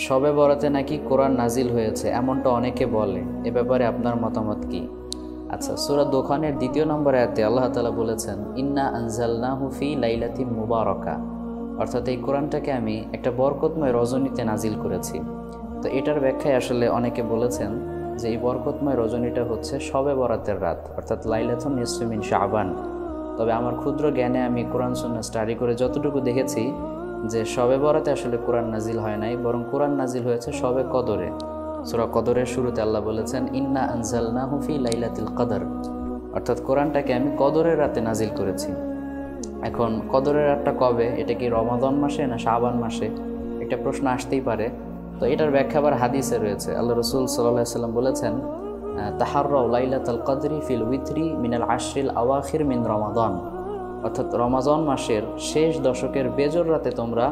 শবে বরাতে নাকি কোরআন নাজিল হয়েছে, এমনটা অনেকে বলে। এ ব্যাপারে আপনার মতামত কি? আচ্ছা, সূরা দোখানের 2 নম্বর আয়াতে আল্লাহ তাআলা বলেছেন, ইন্না আনজালনাহু ফি লাইলাতিন মুবারাকা, অর্থাৎ এই কোরআনটাকে আমি একটা বরকতময় রজনীতে নাজিল করেছি। তো এটার ব্যাখ্যায় আসলে অনেকে বলেছেন যে এই বরকতময় রজনীটা হচ্ছে শবে বরাতের রাত, অর্থাৎ লাইলাতুন নিসফি মিন শাবান। তবে আমার ক্ষুদ্র জ্ঞানে আমি কোরআন সুন্নাহ স্টাডি করে যতটুকু দেখেছি যে শবে বরাতে আসলে কোরআন নাজিল হয় নাই, বরং কোরআন নাজিল হয়েছে শবে কদরে। সূরা কদরের শুরুতে আল্লাহ বলেছেন, ইন্না আনজালনাহু ফি লাইলাতিল কদর, অর্থাৎ কোরআনটাকে আমি কদরের রাতে নাজিল করেছি। এখন কদরের রাতটা কবে? এটা কি রমাদান মাসে না শাবান মাসে? একটা প্রশ্ন আসতেই পারে। তো এটার ব্যাখ্যা আবার হাদিসে রয়েছে। আল্লাহ রাসূল সাল্লাল্লাহু আলাইহি সাল্লাম বলেছেন, তাহাররাউ লাইলাতাল কদরি ফিল উইতরি মিনাল আশরিল আওয়াখির মিন রমাদান, অর্থাৎ রমাদান মাসের শেষ দশকের বেজর রাতে তোমরা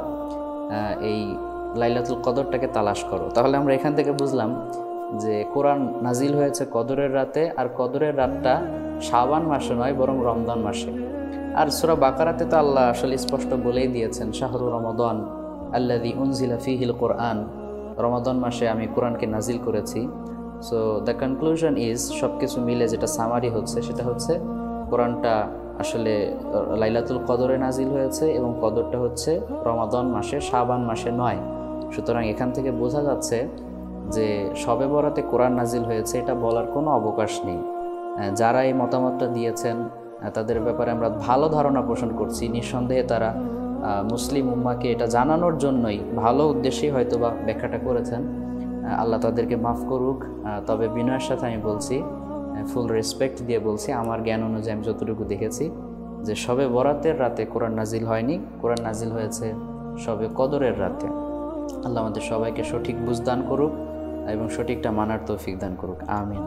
এই লাইলাতুল কদরটাকে তালাশ করো। তাহলে আমরা এখান থেকে বুঝলাম যে কোরআন নাজিল হয়েছে কদরের রাতে, আর কদরের রাতটা শাবান মাসে নয় বরং রমজান মাসে। আর সূরা বাকারাতে তো আল্লাহ আসলে স্পষ্ট বলেই দিয়েছেন, শাহরু রমাদান আল্লাযী উনজিলা ফীহিল কোরআন, রমাদান মাসে আমি কোরআনকে নাজিল করেছি। সো দ্য কনক্লুশন ইজ, সব কিছু মিলে যেটা সামারি হচ্ছে সেটা হচ্ছে কোরআনটা আসলে লাইলাতুল কদরে নাজিল হয়েছে এবং কদরটা হচ্ছে রমাদান মাসে, শাবান মাসে নয়। সুতরাং এখান থেকে বোঝা যাচ্ছে যে শবে বরাতে কোরআন নাজিল হয়েছে এটা বলার কোনো অবকাশ নেই। যারা এই মতামতটা দিয়েছেন তাদের ব্যাপারে আমরা ভালো ধারণা পোষণ করছি। নিঃসন্দেহে তারা মুসলিম উম্মাকে এটা জানানোর জন্যই, ভালো উদ্দেশ্যেই হয়তো বা ব্যাখ্যাটা করেছেন। আল্লাহ তাদেরকে মাফ করুক। তবে বিনয়ের সাথে আমি বলছি, ফুল রেসপেক্ট দিয়ে বলছি, আমার জ্ঞান অনুযায়ী আমি যতটুকু দেখেছি যে শবে বরাতের রাতে কোরআন নাজিল হয়নি, কোরআন নাজিল হয়েছে শবে কদরের রাতে। আল্লাহ আমাদের সবাইকে সঠিক বুঝ দান করুক এবং সঠিকটা মানার তৌফিক দান করুক। আমিন।